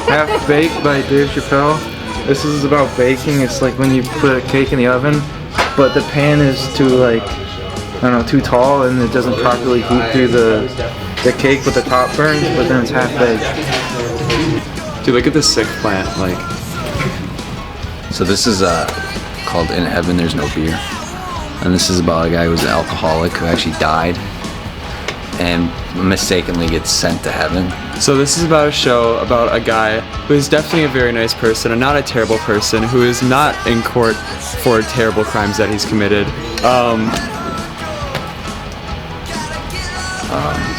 Half Baked by Dave Chappelle. This is about baking. It's like when you put a cake in the oven, but the pan is too like, I don't know, too tall and it doesn't properly heat through the cake, but the top burns, but then it's half baked. Dude, look at this sick plant, like. So this is called In Heaven There's No Beer. And this is about a guy who was an alcoholic who actually died and mistakenly gets sent to heaven. So this is about a show about a guy who is definitely a very nice person and not a terrible person, who is not in court for terrible crimes that he's committed.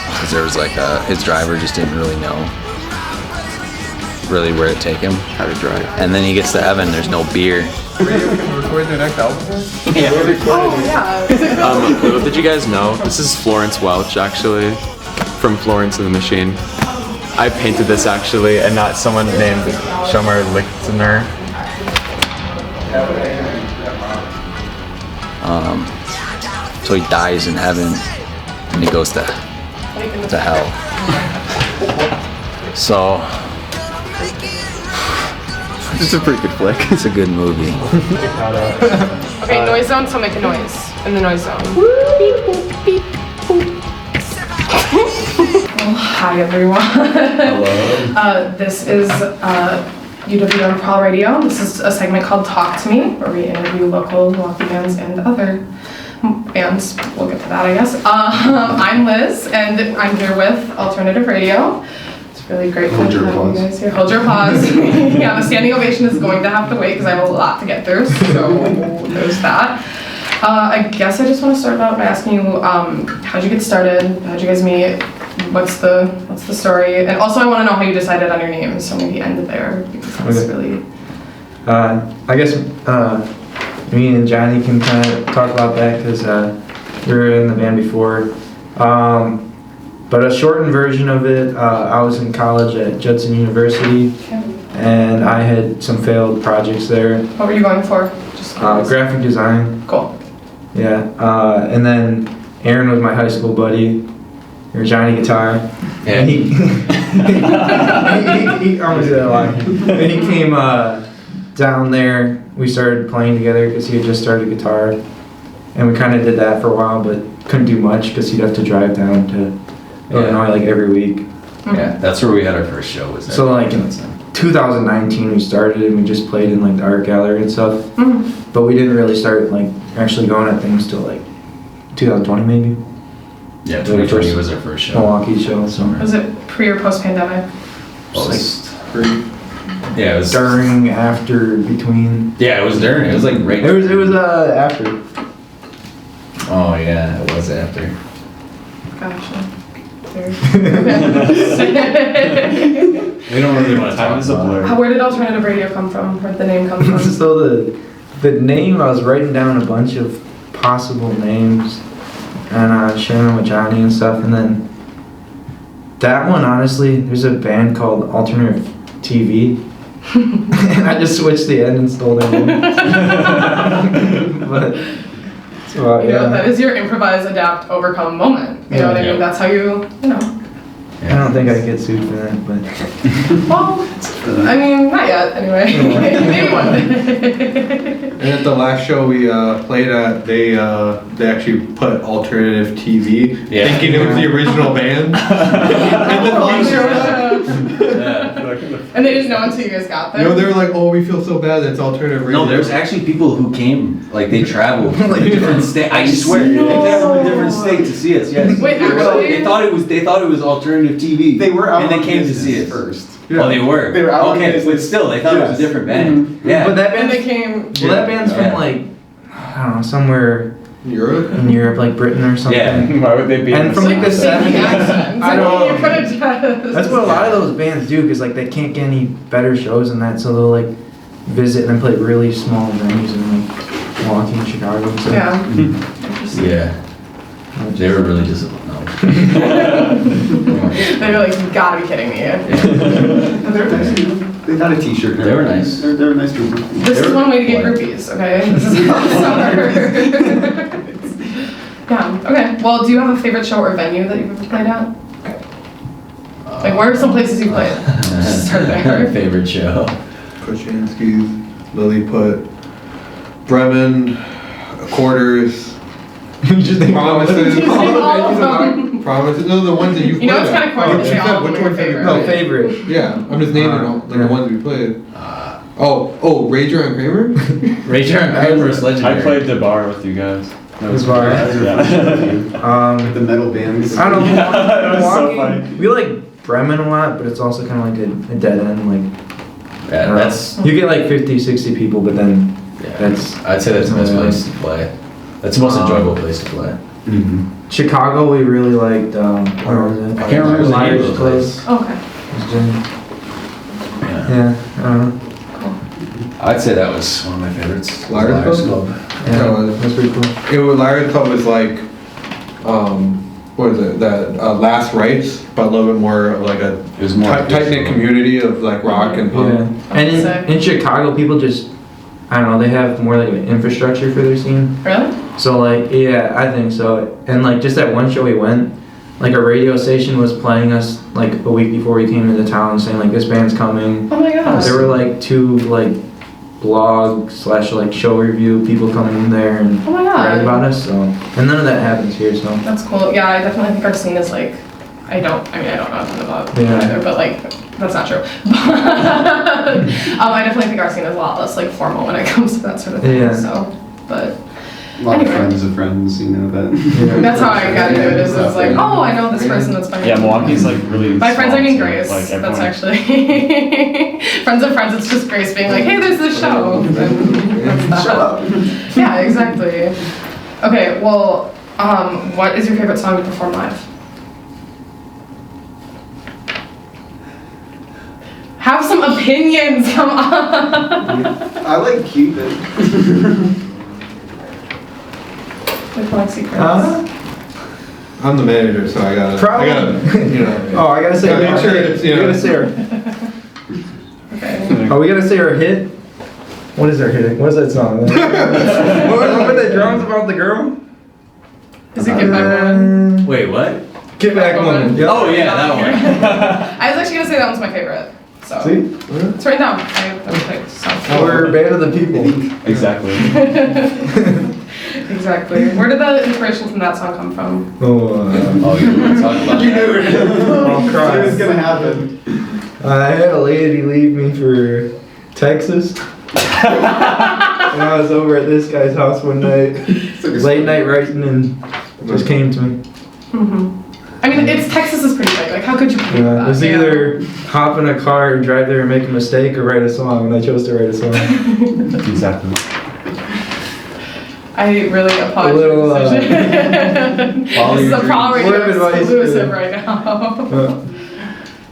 Because there was like his driver just didn't really know really where to take him. How to drive. And then he gets to heaven, there's no beer. Record their next album? Yeah. Oh, yeah. Little did you guys know, this is Florence Welch, actually, from Florence and the Machine. I painted this, actually, and not someone named Shomer Lichtner. So he dies in heaven, and he goes to hell. So It's a pretty good flick. it's a good movie. Okay, noise zone, so make a noise in the noise zone. Beep, boop, beep, boop. Hi, everyone. Hello. This is UW on Prawl Radio. This is a segment called Talk to Me, where we interview local Milwaukee bands and other bands. We'll get to that, I guess. I'm Liz, and I'm here with Alternative Radio. It's really great to have you guys here. Hold your applause. Yeah, the standing ovation is going to have to wait because I have a lot to get through, so there's that. I guess I just want to start out by asking you, how'd you get started? How'd you guys meet? What's the story? And also I want to know how you decided on your names, so maybe end it there, because that's really... I guess me and Johnny can kind of talk about that because we were in the band before. But a shortened version of it, I was in college at Judson University, and I had some failed projects there. What were you going for? Just graphic design. Cool. Yeah, and then Aaron was my high school buddy, or Johnny Guitar. Yeah. And he I almost said that line. And he came down there. We started playing together because he had just started guitar, and we kind of did that for a while, but couldn't do much because he'd have to drive down to Illinois like every week. Yeah, that's where we had our first show. Was there? So like in 2019 we started and we just played in like the art gallery and stuff. Mm-hmm. But we didn't really start like actually going at things till like 2020 maybe. Yeah, 2020 was our first show. Milwaukee show. So Was it pre or post pandemic? Post. Yeah, it was During, after, between. Yeah, it was during. It was like right. It was after. Oh yeah, it was after. Gotcha. We don't really want to talk about it. Where did Alternative Radio come from? Where did the name come from? So the name, I was writing down a bunch of possible names and sharing them with Johnny and stuff, and then that one, honestly, there's a band called Alternative TV, and I just switched the end and stole their name. But so, You know, that is your improvise, adapt, overcome moment. You know what I mean? That's how you know. I don't think I get sued for that, but Well, I mean, not yet, anyway. Maybe one day. And at the last show we played at, they actually put Alternative TV, thinking it was the original band. And then we showed up. And they didn't know until you guys got there. No, they were like, oh, we feel so bad that it's Alternative Radio. No, there's actually people who came, like they traveled from like different states. I swear, they traveled from different states to see us. Yes. Wait, actually? They thought it was alternative TV. They were out and they on came to business see us first. Oh, they were. They were out on okay, business. but still, they thought it was a different band. Mm-hmm. Yeah. but that And band's they came. well, that band's from like I don't know, somewhere Europe? in Europe, like Britain or something. Yeah. Why would they be? And from like the 70s. I don't know. You could have just. That's what a lot of those bands do, because like they can't get any better shows than that, so they'll like visit and then play really small venues in like Milwaukee and Chicago and stuff. Yeah. Yeah. They were really disappointed. No. They were like, you gotta be kidding me. They're nice people. They got a t-shirt. They were nice. They're a nice group. This is one way to get groupies, okay? This is how Yeah, okay. Well, do you have a favorite show or venue that you've ever played at? Like, where are some places you played? Just start there. Favorite show. Koshansky's, Lilliput, Bremen, Quarters, You just think Promises. All of them. Promises. Those are the ones that you've You know, played it's kind of at. corny to You say said all of them which are your ones have you favorite. No, played? favorite. Yeah, I'm just naming all like yeah. the ones we played. Oh, Rager and Kramer? Rager and Kramer's legendary. I played the bar with you guys. That was Bar. Yeah. The metal bands. I don't know. Yeah, that was so Milwaukee, funny. we like Bremen a lot, but it's also kind of like a dead end. Like, I Yeah, don't know. that's. You get like 50, 60 people, but then Yeah. that's I'd say that's the best Yeah. place to play. That's the most enjoyable place to play. Mm-hmm. Chicago. We really liked. Where was it? I can't remember the name of the Liars place. Okay. It was Jim. Yeah. Yeah. I don't know. I'd say that was one of my favorites. Liars Club? Yeah, That was- that's pretty cool. It was Liars Club was like, what is it? That Last Rites, but a little bit more of like a It was more tight knit community of like rock and punk. Yeah. And in Chicago, people just, I don't know, they have more like an infrastructure for their scene. Really? So like, yeah, I think so. And like just that one show we went, like a radio station was playing us like a week before we came into town saying like this band's coming. Oh my gosh. There were like 2 like blog / like show review people coming in there and Oh my writing god. about us. So, and none of that happens here. So That's cool. Yeah, I definitely think our scene is like, I don't know a ton about it Yeah. either, but like, that's not true. I definitely think our scene is a lot less like formal when it comes to that sort of thing. Yeah. So, but A lot Anyway. of friends of friends, you know that. yeah. that's how I got into it. Is it's like, oh, I know this person that's funny. Yeah, Milwaukee's like really. My friends are small, named too. Grace. Like, everyone- That's actually friends of friends. It's just Grace being like, hey, there's this show. And that's Shut that. up. Yeah, exactly. Okay, well, what is your favorite song to perform live? Have some opinions, come on. I like Cupid. Like Black Secrets. I'm the manager, so I gotta, Probably. you know. Oh, I gotta say, Gotta make sure it's, you we know. gotta say our. Okay. Oh, we gotta say our hit. What is our hit? What is that song? What was that drums about the girl? Is it Get Back Woman? Wait, what? Get back, woman. Yep. Oh yeah, that one. I was actually gonna say that one's my favorite. So See, it's right now. I picked so. we're band of the people. Exactly. Exactly. Where did the inspiration from that song come from? Oh, Oh, you want to talk about that? I'll It cry. was gonna happen. I had a lady leave me for Texas. And I was over at this guy's house one night, late night writing, and it just came to me. I mean, Texas is pretty big. Like, how could you believe Yeah, that? it was either hop in a car and drive there and make a mistake, or write a song, and I chose to write a song. Exactly. I really applaud A little, your decision. follow This is your a Pro dreams. Radio Word of advice exclusive for- right now. Uh,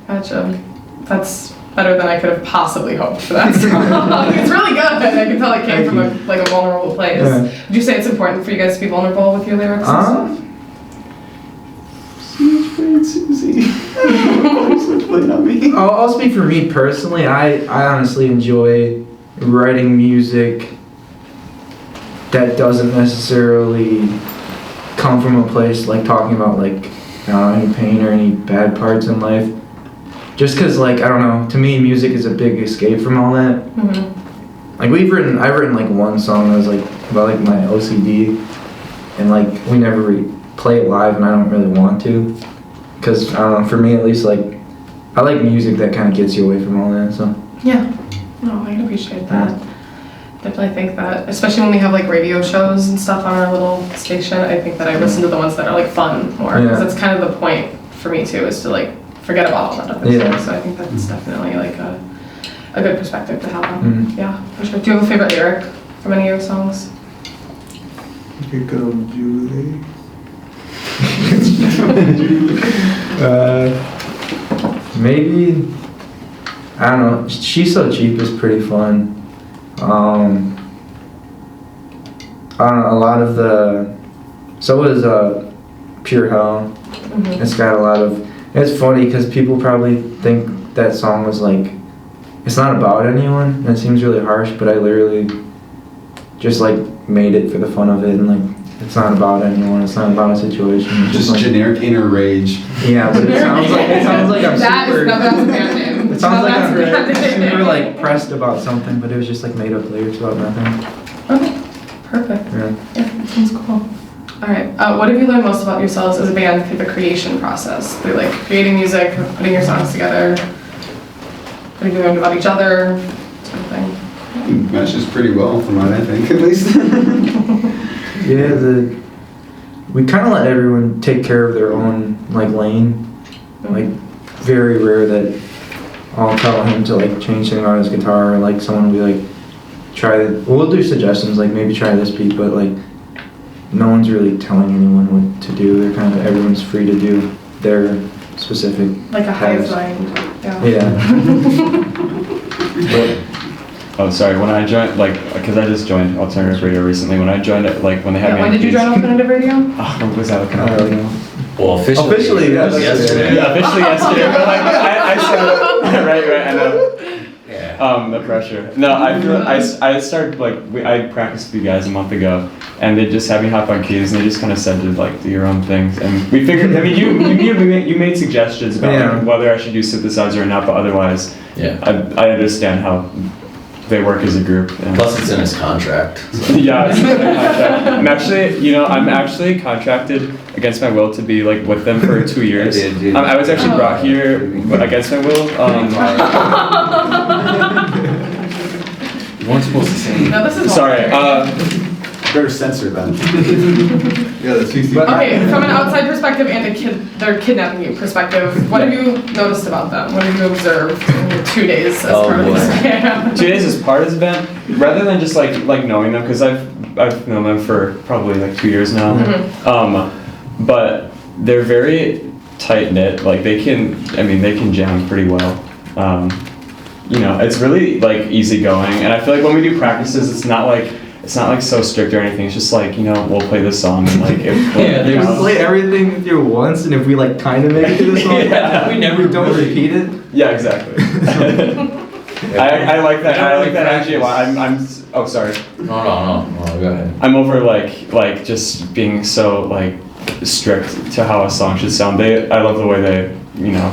Gotcha. That's better than I could have possibly hoped for that song. It's really good. I can tell it came Thank from you. a vulnerable place. Yeah. Would you say it's important for you guys to be vulnerable with your lyrics and stuff? Susie. Switchblade on me. I'll speak for me personally. I honestly enjoy writing music that doesn't necessarily come from a place like talking about like any pain or any bad parts in life. Just cause like, I don't know, to me music is a big escape from all that. Mm-hmm. Like I've written like one song that was like about like my OCD, and like we never play it live, and I don't really want to, cause I don't know, for me at least, like I like music that kind of gets you away from all that. So Yeah. No, I can appreciate that. Definitely think that, especially when we have like radio shows and stuff on our little station, I think that I listen to the ones that are like fun more, because Yeah. that's kind of the point for me too, is to like forget about all that other Yeah. stuff. So I think that's definitely like a good perspective to have on. Mhm. Yeah, for sure. Do you have a favorite lyric from any of your songs? Here comes Julie. Maybe, I don't know, She's So Cheap is pretty fun. I don't know, a lot of so is Pure Hell. Mm-hmm. It's got a lot of, it's funny because people probably think that song was like, it's not about anyone, and it seems really harsh, but I literally just like made it for the fun of it, and like it's not about anyone. It's not about a situation. It's Just like, generic inner rage. yeah, but it sounds like I'm That is, super. no, that's a band name. It sounds like I'm that's a band super name. like pressed about something, but it was just like made up lyrics about nothing. Okay, perfect. Yeah. Yeah, that sounds cool. All right, what have you learned most about yourselves as a band through the creation process? Through like creating music, putting your songs together, what have you learned about each other, sort of thing? Meshes pretty well, from what I think, at least. Yeah, we kind of let everyone take care of their own like lane. Like very rare that I'll tell him to like change something on his guitar, or like someone will be like, we'll do suggestions like maybe try this beat, but like no one's really telling anyone what to do. They're kind of everyone's free to do their specific. Like a hive paths. mind. Yeah. Oh, sorry. When I joined, like, because I just joined alternative radio recently. When I joined it, like, when they had Yeah, me. when did you join alternative radio? Oh, what was that looking I at? don't know. Well, officially. Officially, yes. Yesterday. Yeah, officially yesterday. But like, I started. right, I know. Yeah. The pressure. No, I feel I started like I practiced with you guys a month ago, and they just had me hop on keys, and they just kind of said to like do your own things, and we figured. I mean, you made suggestions about like, whether I should do synthesizer or not, but otherwise, Yeah. I understand how they work as a group. And Plus, it's in his contract. yeah, it's in my contract. I'm actually contracted against my will to be like with them for 2 years. I did, dude. I was actually brought here against my will. You weren't supposed to say. No, this is Sorry. Better censor them. Yeah, the CC. Okay, from an outside perspective and their kidnapping you perspective, what have you noticed about them? What have you observed in your 2 days as part of this band? 2 days as part of this band, rather than just like knowing them, because I've known them for probably like 2 years now. But they're very tight knit. Like they can jam pretty well. It's really like easygoing, and I feel like when we do practices, it's not like so strict or anything. It's just like we'll play this song and like They would play everything through once, and if we like kind of make it to the song, we don't repeat it. Yeah, exactly. I like that. I like that actually a lot. I'm. Oh, sorry. No, go ahead. I'm over like just being so like strict to how a song should sound. I love the way they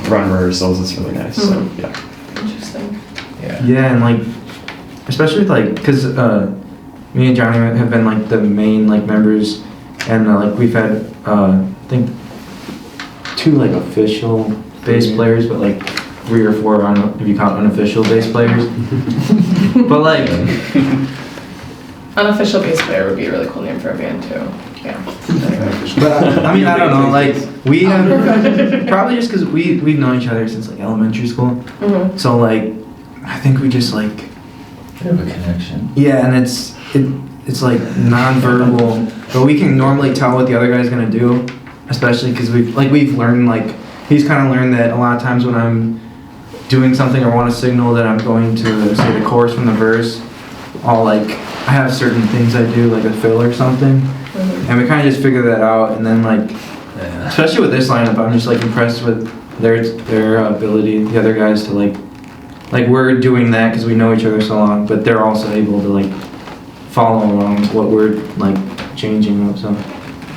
run rehearsals. It's really nice. So yeah. Interesting. Yeah, and like especially with like because me and Johnny have been like the main like members, and like we've had I think 2 like official bass players, but like 3 or 4 if you count unofficial bass players. But like Unofficial bass player would be a really cool name for a band too. Yeah. but I mean I don't know, like we have probably just because we've known each other since like elementary school. So like I think we just like We have a connection. yeah, and it's like non-verbal, but we can normally tell what the other guy's gonna do, especially because we've learned like he's kind of learned that a lot of times when I'm doing something or want to signal that I'm going to say the chorus from the verse, I have certain things I do like a fill or something, and we kind of just figure that out, and then like especially with this lineup, I'm just like impressed with their ability, the other guys to like we're doing that because we know each other so long, but they're also able to like follow along with what we're like changing up. So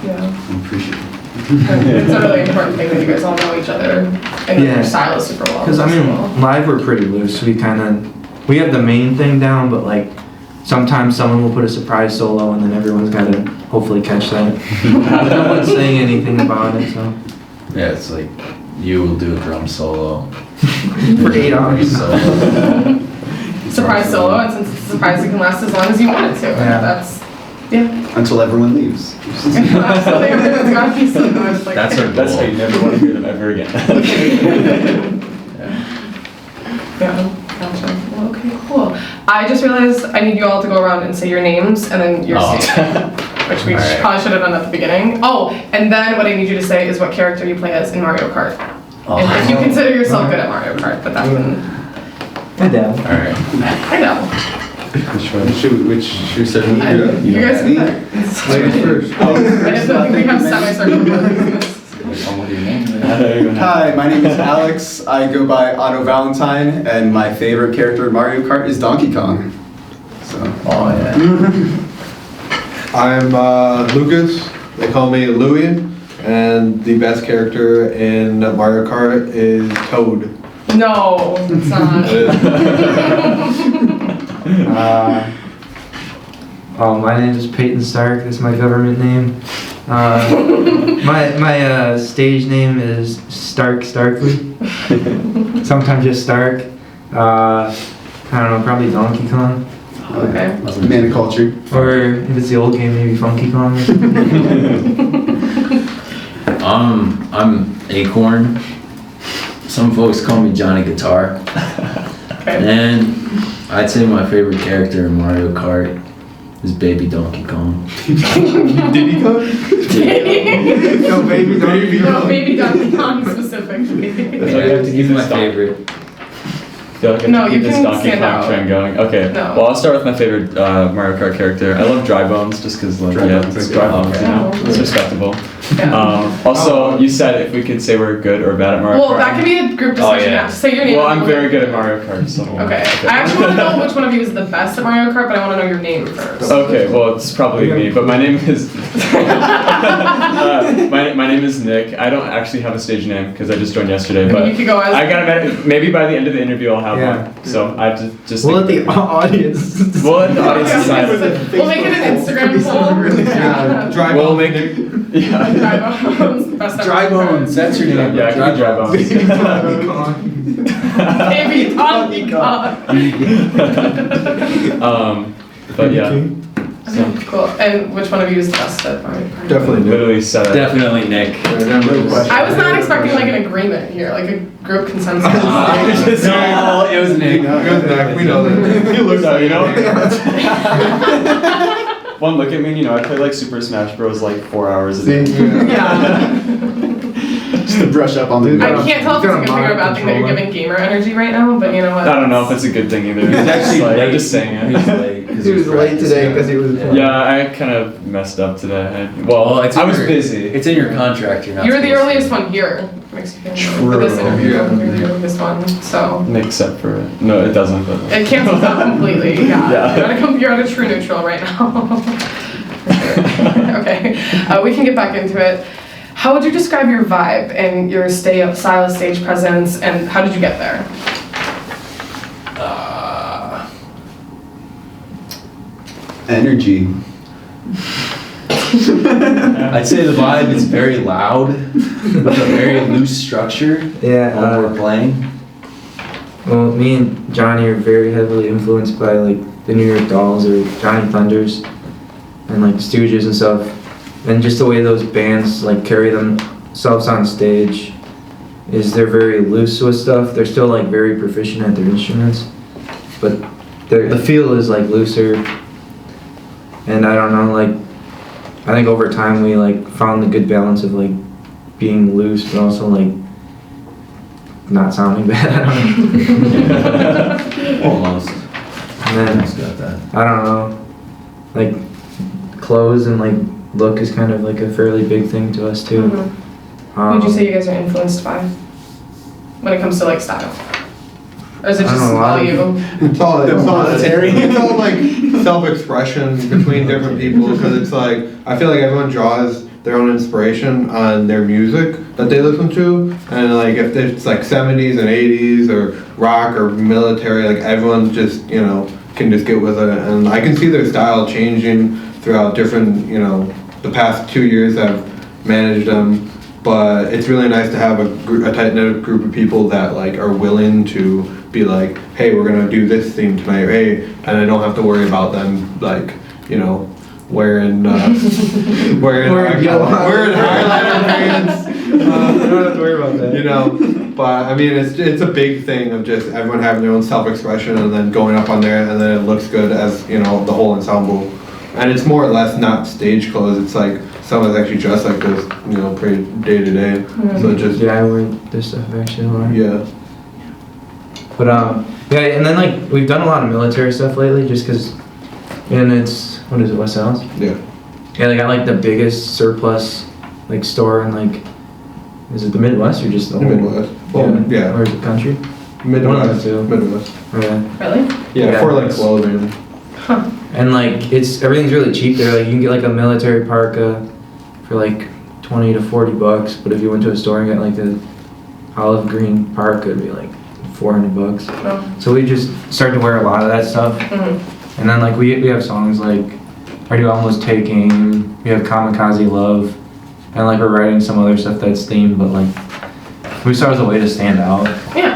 Yeah. I appreciate it. It's a really important thing that you guys all know each other and your style is super well. because I mean live we're pretty loose. We have the main thing down, but like sometimes someone will put a surprise solo and then everyone's got to hopefully catch that. But no one's saying anything about it, so Yeah, it's like you will do a drum solo. for 8 hours. surprise solo, and since it's a surprise, it can last as long as you want it to. Yeah. That's Until everyone leaves. absolutely everyone's got a piece of it. Like, That's our That's how you never want to hear them ever again. Yeah, gotcha. Well, okay, cool. I just realized I need you all to go around and say your names and then your stage name, which we Alright. probably should have done at the beginning. Oh, and then what I need you to say is what character you play as in Mario Kart. And if you consider yourself good at Mario Kart, but that can... I doubt. Alright. I know. Which said You guys can better. Ladies first. I think we have semicircle. What do you mean? Hi, my name is Alex. I go by Otto Valentine, and my favorite character in Mario Kart is Donkey Kong. So. Oh yeah. I'm Lucas. They call me Louie, and the best character in Mario Kart is Toad. No, it's not. My name is Peyton Stark. That's my government name. My stage name is Stark Starkly. Sometimes just Stark. I don't know, probably Donkey Kong. Okay. Man of culture. Or if it's the old game, maybe Funky Kong. I'm Acorn. Some folks call me Johnny Guitar. Okay. And I'd say my favorite character in Mario Kart is Baby Donkey Kong. Diddy Kong? No, baby Donkey No, baby Donkey Kong specifically. He's my favorite. I feel like I have No, to you keep this can Donkey stand Kong out. trend going. Okay. No. Well, I'll start with my favorite Mario Kart character. I love Dry Bones just because, like, Dry Bones, it's okay. Dry Bones, you know, Oh. it's respectable. Yeah. Also, you said if we could say we're good or bad at Mario Well, Kart. that could be a group discussion now. Just say your name. Well, and I'm we'll- very good at Mario Kart, so. Okay. I actually want to know which one of you is the best at Mario Kart, but I want to know your name first. Okay, well, it's probably me, but my name is my name is Nick. I don't actually have a stage name because I just joined yesterday, You but could go as. I gotta maybe by the end of the interview I'll have Yeah. one. So I have to just. We'll let the audience. We'll let the audience Yeah. decide. We'll make it an Instagram poll. Yeah. Dry We'll Bones. make it. Yeah. Dry Bones. Best Dry ever. Bones, that's your name. Yeah, it could be Dry Bones. Baby Donkey Kong. But yeah. Okay, cool. And which one of you is the best at Mario Kart? Definitely Nick. Literally said it. Definitely Nick. I was not expecting like an agreement here, like a group consensus. No, it was Nick. We know that. He looks So, like you know? Nick. One look at me and I play like Super Smash Bros. Like 4 hours a day. Yeah. Just to brush up on the. I can't tell if it's a good thing or a bad thing that you're giving gamer energy right now, but you know what? I don't know if it's a good thing either. He's actually Like, I'm late. just saying it. He's late. 'cause He was late today because he was. Yeah, I kind of messed up today. Well, it's I in was your- busy. It's in your contract. You're not. You were the supposed to. earliest one here. Makes you feel True. for this interview. Yeah. You're the earliest one, so Makes up for it. No, it doesn't. But it cancels out completely. Yeah, Yeah. You're at a true neutral right now. Okay, we can get back into it. How would you describe your vibe and your style of stage presence, and how did you get there? Energy. I'd say the vibe is very loud, with a very loose structure Yeah. when we're playing. Well, me and Johnny are very heavily influenced by like the New York Dolls or Johnny Thunders and like Stooges and stuff. And just the way those bands like carry themselves on stage is they're very loose with stuff. They're still like very proficient at their instruments, but the feel is like looser. And I don't know, like I think over time we like found the good balance of like being loose but also like not sounding bad. I don't know. Almost. And then Almost got that. I don't know, like clothes and like look is kind of like a fairly big thing to us too. Who would you say you guys are influenced by when it comes to like style? Or is it I don't just know, all you? It's all like self-expression between different people because it's like I feel like everyone draws their own inspiration on their music that they listen to, and like if it's like 70s and 80s or rock or military, like everyone just can just get with it, and I can see their style changing throughout different the past 2 years I've managed them. But it's really nice to have a tight-knit group of people that like are willing to be like, hey, we're gonna do this theme tonight, or, hey, and I don't have to worry about them like wearing highlighter pants. You don't have to worry about that. But I mean, it's a big thing of just everyone having their own self-expression and then going up on there, and then it looks good as the whole ensemble. And it's more or less not stage clothes. It's like someone's actually dressed like this, pretty day to day. So it just Yeah, I wear this stuff actually a lot. yeah. But yeah, and then like we've done a lot of military stuff lately, just cause, and it's what is it, West Dallas? Yeah. Yeah, they got like the biggest surplus like store in like, is it the Midwest or just the whole? Midwest. Well, yeah. Or is it country? Midwest. One of the two. Midwest. Okay. Really? Yeah, Yeah, for like it's- clothing. And like everything's really cheap there. Like you can get like a military parka for like 20 to 40 bucks, but if you went to a store and got like the olive green parka, it'd be like 400 bucks. Oh. So we just started to wear a lot of that stuff. Mm-hmm. And then like we have songs like Are You Almost Taking, we have Kamikaze Love, and like we're writing some other stuff that's themed, but like we saw it as a way to stand out. Yeah.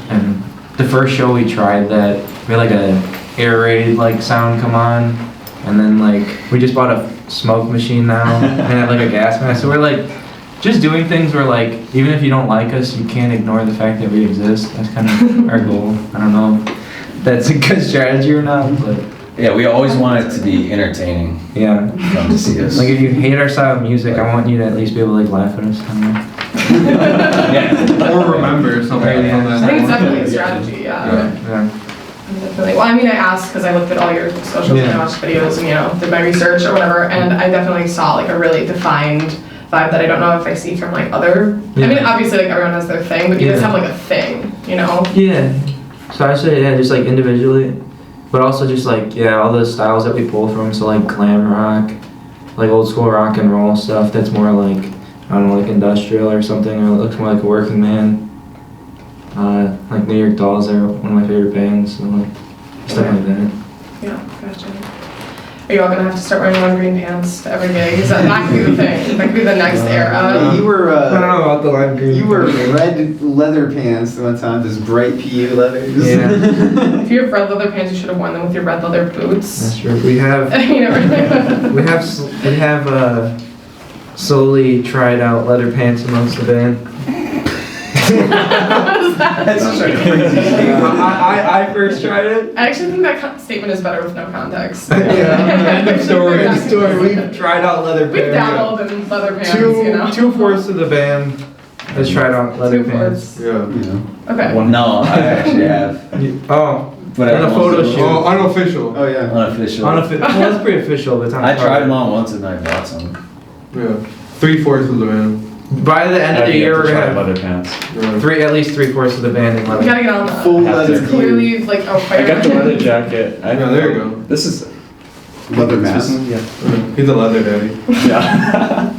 And the first show we tried that, we had like a air raid like sound come on, and then like we just bought a smoke machine now and have like a gas mask. So we're like just doing things where like even if you don't like us, you can't ignore the fact that we exist. That's kind of our goal. I don't know if that's a good strategy or not, but Yeah, we always want it to be entertaining. yeah. Come to see us. Like if you hate our style of music, I want you to at least be able to like laugh at us. I don't know. Yeah. Or remember something Right, from yeah. that. I think it's definitely a strategy, yeah. Yeah. Definitely. Well, I mean, I asked because I looked at all your socials and I watched videos and, you know, did my research or whatever, and I definitely saw like a really defined vibe that I don't know if I see from like other. I mean, obviously like everyone has their thing, but you guys have like a thing, you know? Yeah. So I say yeah, just like individually, but also just like all the styles that we pull from. So like glam rock, like old school rock and roll stuff. That's more like I don't know, like industrial or something, or it looks more like a working man. Like New York Dolls are one of my favorite bands, so like stuff like that. Yeah, gotcha. Are you all gonna have to start wearing lime green pants to every gig? Is that could be the thing? That could be the next era. You were I don't know about the lime green. you were red leather pants one time, this bright PU leathers. Yeah, If you have red leather pants, you should have worn them with your red leather boots. that's true. We have You never. we have slowly tried out leather pants amongst the band. That's such a crazy statement. I first tried it. I actually think that statement is better with no context. Yeah, end of story. We've End of story. We've tried out leather pants. dabbled in leather pants, you know. 2/4 of the band has tried out leather 2/4. pants. Yeah. Okay. No, I actually have. Oh, But on a photo shoot. Oh, unofficial. Oh yeah. Unofficial. Well, that's pretty official. The time I tried them on once and I bought some. Yeah. 3/4 of the band. By the end of the year, we're gonna have leather pants. Yeah. at least 3/4 of the band in We leather. gotta get on that. Full Have leather to. It's clearly like a fire. I got the leather jacket. Yeah, there you go. This is Leather mask. Yeah. He's a leather daddy. Yeah.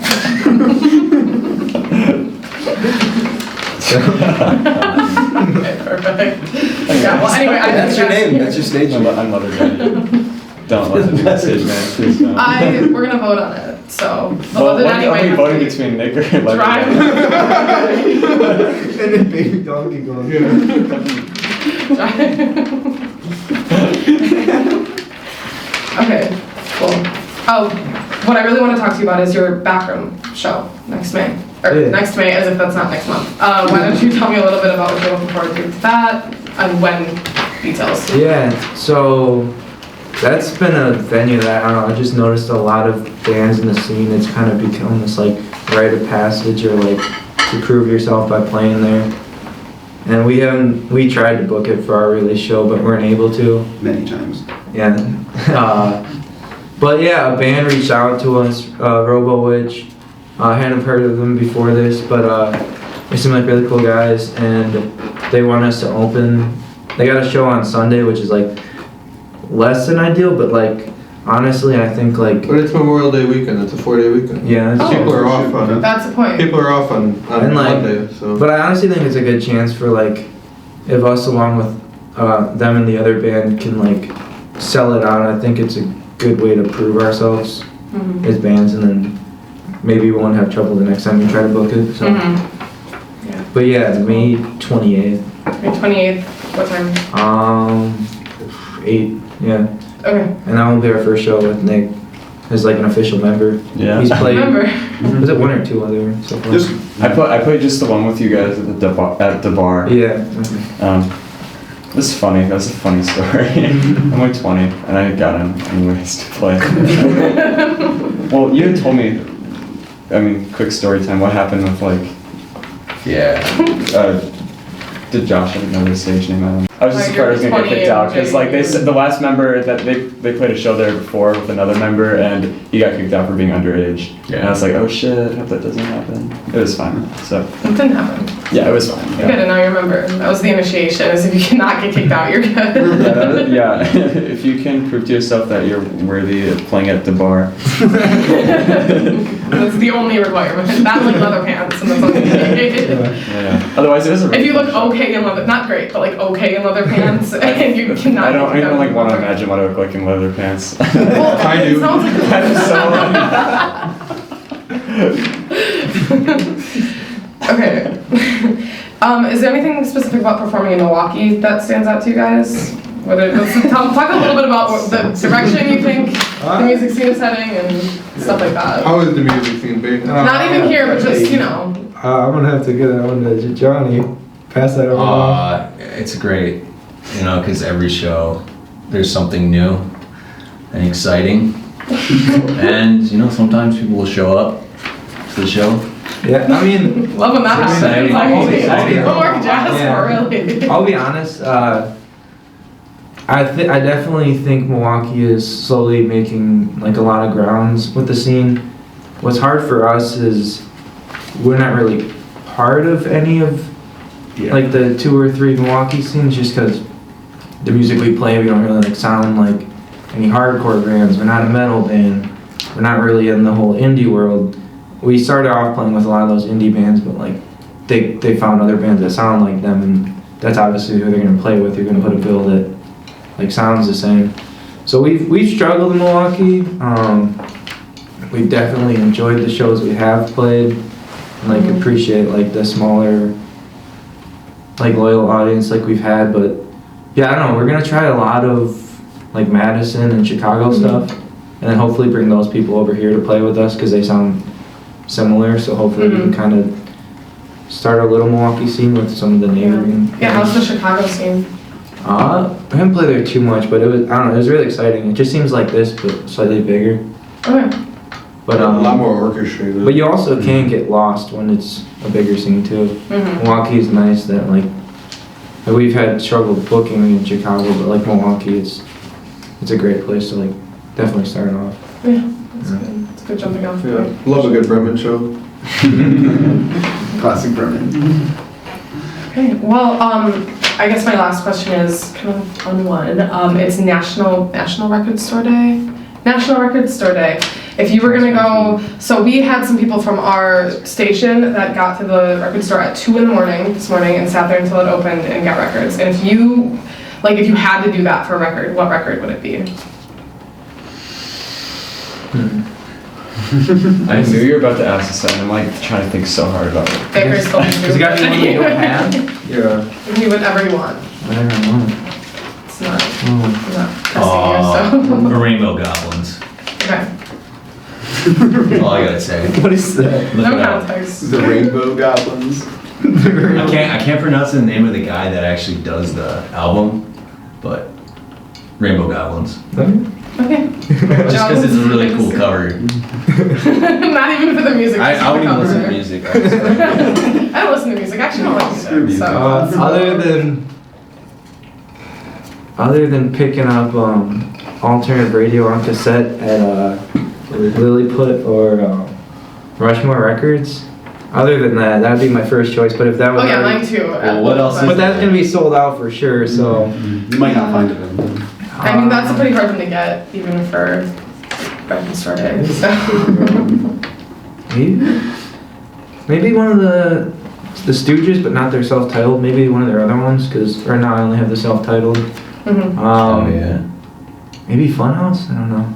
Okay, perfect. Yeah, well, anyway, I That's your name. That's your stage name. I'm leather daddy. Don't let the message, man. Please don't. We're gonna vote on it, so. The Well, leather daddy are might we have voting to be between Nick or leather Drive. daddy? And then baby donkey going. Okay, cool. Oh, what I really want to talk to you about is your backroom show next May. Or Yeah. next May, as if that's not next month. Why don't you tell me a little bit about what you're looking forward to with that and when details? Yeah, so that's been a venue that, I don't know, I just noticed a lot of bands in the scene. It's kind of become this like rite of passage or like to prove yourself by playing there. And we tried to book it for our release show, but weren't able to. Many times. Yeah. But yeah, a band reached out to us, Robo Witch. I hadn't heard of them before this, but they seem like really cool guys, and they want us to open. They got a show on Sunday, which is like less than ideal, but like honestly, I think like But it's Memorial Day weekend. It's a 4-day weekend. yeah. It's, Oh. People are off on That's the point. People are off on And, like, Monday, so. But I honestly think it's a good chance for like if us along with them and the other band can like sell it out. I think it's a good way to prove ourselves Mhm. as bands, and then maybe we won't have trouble the next time we try to book it. So, Mhm. Yeah. but yeah, May 28th. May 28th, what time? 8. Yeah, Okay. and that will be our first show with Nick as like an official member. Yeah. He's played. Remember. Was it 1 or 2 other so far? Just I played just the one with you guys at the bar. Yeah. This is funny. That's a funny story. I'm like 20, and I got in anyways to play. Well, you had told me. I mean, quick story time. What happened with like Yeah. did Josh even know the stage name? I was just Like, afraid I was gonna get kicked you're out because like they said the last member that they played a show there before with another member and he got kicked out for being underage. Yeah. And I was like, oh shit, I hope that doesn't happen. It was fine. So It didn't happen. yeah, it was fine. You're good, and now you remember. That was the initiation, is if you cannot get kicked out, you're good. Yeah, if you can prove to yourself that you're worthy of playing at the bar. That's the only requirement. Not like leather pants, and that's okay. Yeah. Otherwise, it is a. If you look really fun show. okay in leather, not great, but like okay in leather pants, and you cannot. I don't get even like kicked want to out. imagine what I look like in leather pants. Well, I it do. sounds like That is so. Okay. Is there anything specific about performing in Milwaukee that stands out to you guys? Talk a little bit about what the direction you think the music scene is heading and stuff like that. How is the music scene big? Not even here, but just, you know. I'm gonna have to get that one to Johnny. Pass that over. It's great, you know, because every show there's something new and exciting, and you know sometimes people will show up to the show. Yeah, I mean, Love when that It's happens. exciting. Like, It's exciting. what more could you ask for, really? I'll be honest. I definitely think Milwaukee is slowly making like a lot of grounds with the scene. What's hard for us is we're not really part of any of like the 2 or 3 Milwaukee scenes, just because the music we play, we don't really like sound like any hardcore bands. We're not a metal band. We're not really in the whole indie world. We started off playing with a lot of those indie bands, but like they found other bands that sound like them, and that's obviously who they're gonna play with. You're gonna put a bill that like sounds the same. So we've struggled in Milwaukee. We've definitely enjoyed the shows we have played, and like appreciate like the smaller, like loyal audience like we've had. But yeah, I don't know. We're gonna try a lot of like Madison and Chicago stuff, and then hopefully bring those people over here to play with us because they sound similar. So hopefully we can kind of start a little Milwaukee scene with some of the neighboring. Yeah, how's the Chicago scene? I haven't played there too much, but it was, I don't know, it was really exciting. It just seems like this, but slightly bigger. Okay. But A lot more orchestrated. but you also can get lost when it's a bigger scene too. Milwaukee is nice that like we've had trouble booking in Chicago, but like Milwaukee, it's a great place to like definitely start off. Yeah, that's good. It's a good jumping off point. Yeah, love a good Bremen show. Classic Bremen. Okay, well, I guess my last question is kind of a fun one. It's National Record Store Day. National Record Store Day. If you were gonna go, so we had some people from our station that got to the record store at 2 a.m. this morning and sat there until it opened and got records. And if you had to do that for a record, what record would it be? I knew you were about to ask this, and I'm like trying to think so hard about it. Baker's still It's gotta be one we don't have. Yeah. You whatever you want. I don't know. It's not Oh. testing you, so. Rainbow Goblins. Okay. That's all I gotta say. What is that? No context. The Rainbow Goblins. I can't pronounce the name of the guy that actually does the album, but Rainbow Goblins. Okay. Just because it's a really cool cover. Not even for the music. I just for wouldn't the even listen to cover. music. I don't listen to music. Actually, I don't like Screw music. music. So. Other than picking up alternative radio on cassette at Lilliput or Rushmore Records, other than that, that'd be my first choice. But if that was Oh yeah, already- mine too. Well, what else is but that's gonna be sold out for sure. So You might not find it in. I mean, that's a pretty hard one to get, even for record store day. So. maybe one of the Stooges, but not their self-titled. Maybe one of their other ones, because right now I only have the self-titled. Mhm. Oh yeah. Maybe Funhouse. I don't know.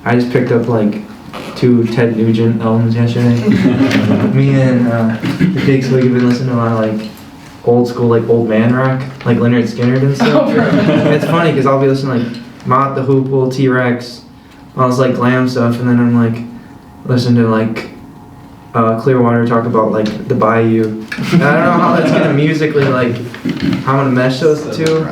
I just picked up like 2 Ted Nugent albums yesterday. Me and the Big Swig have been listening to a lot of like old school, like old man rock, like Leonard Skinner and stuff. Oh, perfect. And it's funny because I'll be listening to like Mott the Hoople, T-Rex, all this like glam stuff, and then I'm like listening to like Clearwater talk about like the Bayou. And I don't know how that's gonna musically like how I'm gonna mesh those two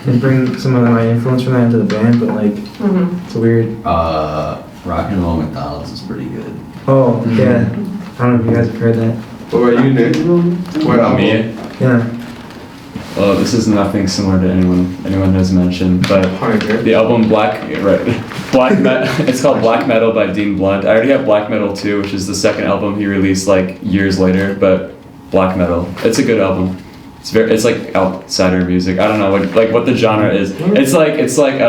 and bring some of my influence from that into the band, but like Mhm. it's a weird. Rock and Roll McDonald's is pretty good. Oh yeah, I don't know if you guys have heard that. What about you, Nick? What About me? Yeah. Well, this is nothing similar to anyone has mentioned, but Hunter. the album it's called Black Metal by Dean Blunt. I already have Black Metal 2, which is the second album he released like years later, but Black Metal, it's a good album. It's like outsider music. I don't know what the genre is. It's like it's like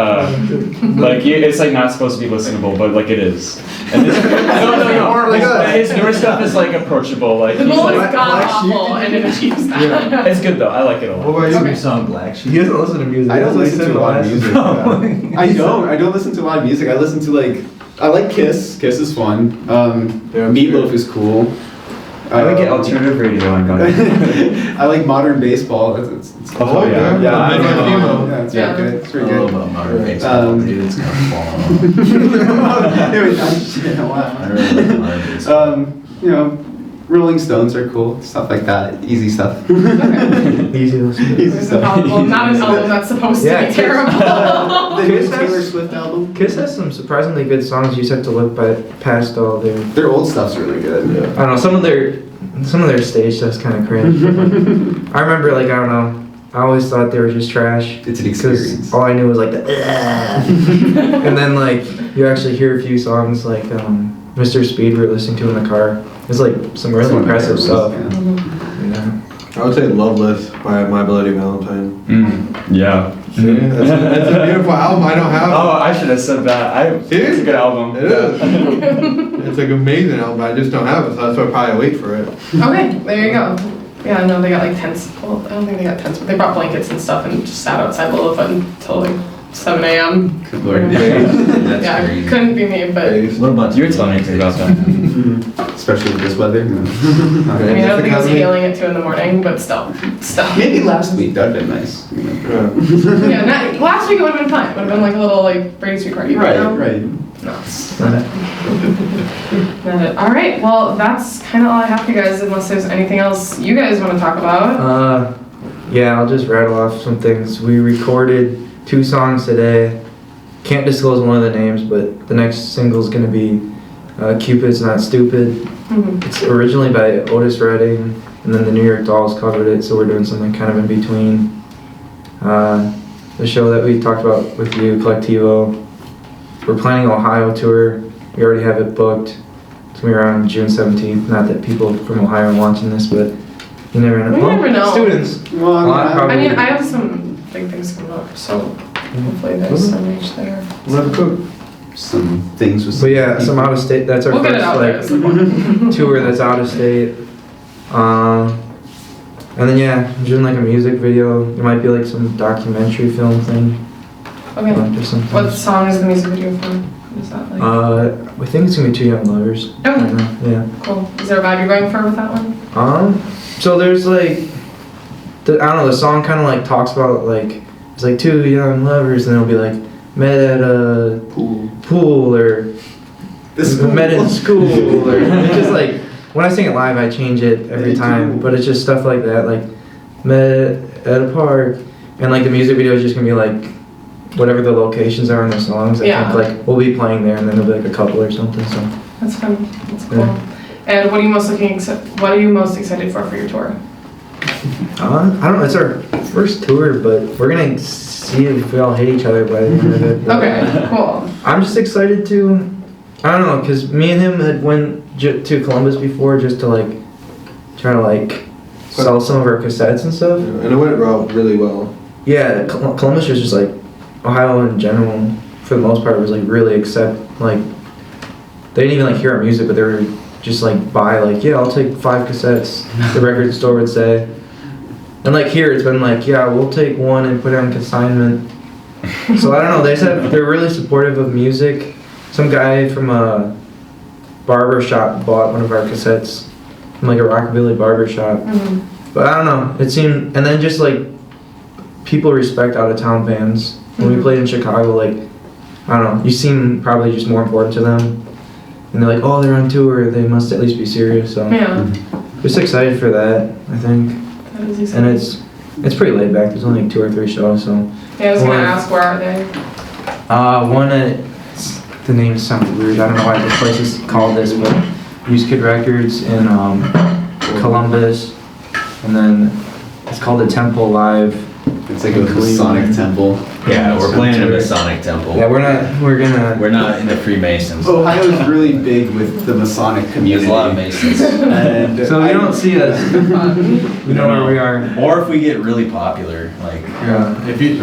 not supposed to be listenable, but like it is. And this, no. His newer stuff is like approachable. Like The he's goal is like, god awful, and it achieves that. it's good though. I like it a What lot. about you? Your song Black Sheep. He doesn't listen to music. I don't That's listen to a lot of music. I don't listen to a lot of music. I listen to I like Kiss. Kiss is fun. Meatloaf is cool. I would get alternative radio on God. I like modern baseball. It's Oh, yeah. Yeah, I Midnight know. Emo. Yeah, it's Yeah. pretty good. It's I pretty don't know good. about modern baseball, dude. It's kind of falling off. I really like modern baseball. Rolling Stones are cool. Stuff like that. Easy stuff. Easy listen. Easy There's an stuff. album, not an album that's supposed to Yeah, be Kiss- terrible. The new Kiss has- Taylor Swift album. Kiss has some surprisingly good songs. You just have to look past all their. Their old stuff's really good. Yeah. I don't know. Some of their stage stuff's kind of cringe. I remember I don't know. I always thought they were just trash. It's an Because experience. all I knew was the and then you actually hear a few songs like Mr. Speed we were listening to in the car. It's some really Some of my impressive favorites, stuff. yeah. Yeah. I would say Loveless by My Bloody Valentine. Yeah. See? That's a beautiful album. I don't have Oh, I should have said that. See? It's a good album. it. It is. It's an amazing album. I just don't have it, so that's why I probably wait for it. Okay, there you go. Yeah, no, they got tents. Well, I don't think they got tents, but they brought blankets and stuff and just sat outside Lilliput until 7 a.m. Good lord. That's Yeah, crazy. couldn't be me, but What about You were telling me about that. Especially with this weather. I mean, I don't think it was hailing at 2 in the morning, but still. Maybe last week that'd been nice. Yeah. Yeah, last week it would have been fine. It would have been like a little Brady Street party. but no. Right. No, it's not it. All right, well, that's kind of all I have for you guys, unless there's anything else you guys want to talk about. Yeah, I'll just rattle off some things. We recorded 2 songs today. Can't disclose one of the names, but the next single is going to be Cupid's Not Stupid. Mhm. It's originally by Otis Redding, and then the New York Dolls covered it, so we're doing something kind of in between. The show that we talked about with you, Collectivo, we're planning an Ohio tour. We already have it booked. It's going to be around June 17th. Not that people from Ohio are watching this, but you never know. We never know. Students. Well, I I mean, I have some big things coming up, so hopefully there's some reach there. We'll have a cook. some things with. But yeah, some out of state. That's our We'll get it first out there. That's the point. tour that's out of state. And then yeah, doing a music video. There might be some documentary film thing. Okay. Or something. What song is the music video for? What is that like? I think it's gonna be Two Young Lovers. Okay. Yeah. Cool. Is there a vibe you're going for with that one? So there's I don't know, the song kind of talks about it's two young lovers, and it'll be met at a pool or met in school, or it's just when I sing it live I change it every time, but it's just stuff like that, met at a park, and the music video is just gonna be whatever the locations are in the songs. Yeah. I think we'll be playing there, and then there'll be a couple or something. So That's fun. That's cool. Yeah. And what are you most excited for your tour? I don't know. It's our first tour, but we're gonna see if we all hate each other by the end of it. But Okay, cool. I'm just excited to. I don't know, cause me and him had went to Columbus before just to try to sell some of our cassettes and stuff. And it went really well. Yeah, Columbus was just Ohio in general, for the most part, was really accept they didn't even hear our music, but they were just buy yeah, I'll take 5 cassettes. The record store would say. And here it's been yeah, we'll take 1 and put it on consignment. So I don't know, they're really supportive of music. Some guy from a barber shop bought one of our cassettes from a rockabilly barber shop. Mm-hmm. But I don't know, it seemed, and then just people respect out of town bands. When we played in Chicago, I don't know, you seem probably just more important to them. And they're oh, they're on tour, they must at least be serious. So Yeah, just excited for that, I think. that is exciting. And it's pretty laid back. There's only 2 or 3 shows, so. Yeah, I was gonna One- ask, where are they? One at, the name sounds weird. I don't know why the place is called this, but Use Kid Records in Columbus, and then it's called the Temple Live. It's like a Masonic temple. Yeah, we're playing a Masonic temple. Yeah, we're not in the Freemasons. Ohio's really big with the Masonic community. There's a lot of Masons. And So you don't see us. You know where we are. Or if we get really popular, like Yeah. if you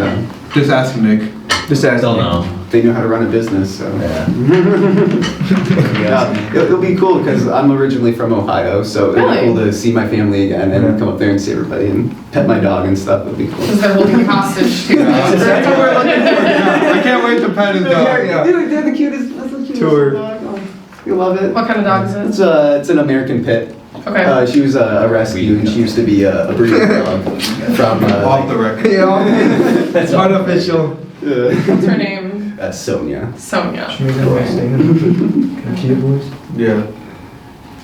just ask Nick. Just ask still me. know. They know how to run a business, so. Yeah. Yeah, it'll be cool because I'm originally from Ohio, so it'll Really? be cool to see my family again and Yeah. come up there and see everybody and pet my dog and stuff. It'll be cool. Because they're holding you hostage too. That's what we're looking for. Yeah, I can't wait to pet his dog. Yeah. Dude, they're the cutest. That's the cutest Tour. dog. Oh, you love it. What kind of dog is it? It's an American pit. Okay. She was a rescue and she used to be a breeding dog from. Off the record. Yeah. That's unofficial. What's her name? Sonia. Sonia. Should we go Okay. Kia Boys? Yeah.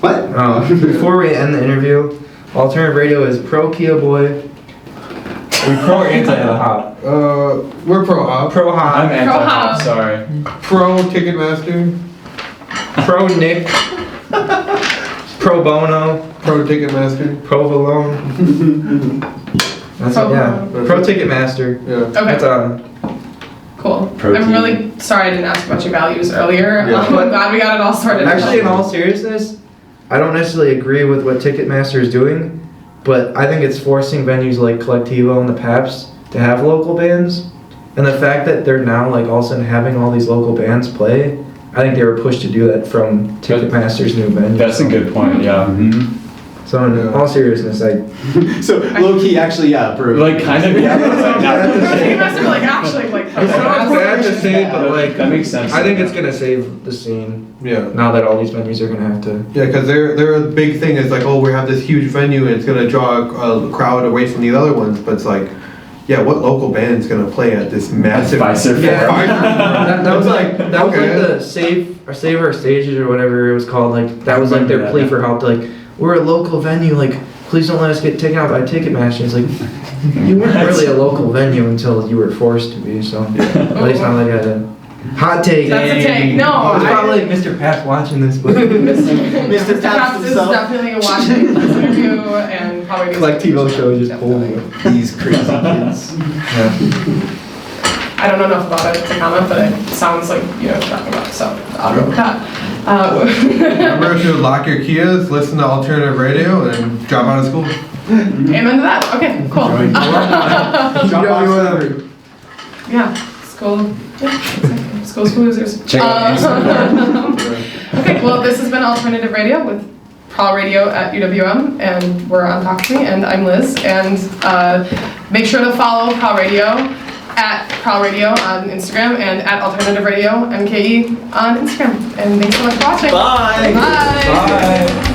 What? Before we end the interview, alternative radio is pro Kia Boy. We pro or anti the hop? We're pro hop. Pro hop. I'm anti-hop, hop. sorry. Pro Ticketmaster. Pro Nick. Pro Bono. Pro Ticketmaster. Provolone. That's Pro yeah. Bono. Pro Ticketmaster. Yeah. Okay. That's Cool. Protein. I'm really sorry I didn't ask about your values earlier. Yeah. I'm glad we got it all sorted. actually, in all seriousness, I don't necessarily agree with what Ticketmaster is doing, but I think it's forcing venues like Collectivo and the Paps to have local bands, and the fact that they're now like all of a sudden having all these local bands play, I think they were pushed to do that from Ticketmaster's new venue. That's a good point, yeah. So in all seriousness, So low key, actually, yeah. Like, kind of, yeah. You must have like actually like. It's not bad to say, but like That makes sense. I think it's gonna save the scene Yeah. now that all these venues are gonna have to. Yeah, because their big thing is like, oh, we have this huge venue and it's gonna draw a crowd away from the other ones. But it's like, yeah, what local band's gonna play at this massive? Pfizer Yeah. Forum. That was like Okay. the save our stages or whatever it was called. Like that was like their plea for help. Like we're a local venue. Like please don't let us get taken out by Ticketmaster. It's like you weren't really a local venue until you were forced to be. So at least now they got a hot take. That's a take. No, It's I- probably like Mr. Pat's watching this, but Mr. Taps is himself. definitely watching this interview and probably. Collectivo show just pulled me. These crazy kids. Yeah. I don't know enough about it to comment, but it sounds like you know what you're talking about, so I'll go with that. Remember to lock your Kias, listen to alternative radio, and drop out of school. Amen to that. Okay, cool. Yeah, school. Yeah, school's for losers. Check out Okay, well, this has been Alternative Radio with Pro Radio at UWM, and we're on Talk to Me, and I'm Liz. And make sure to follow Pro Radio at Pro Radio on Instagram and at Alternative Radio MKE on Instagram. And thanks so much for watching. Bye. Bye. Bye.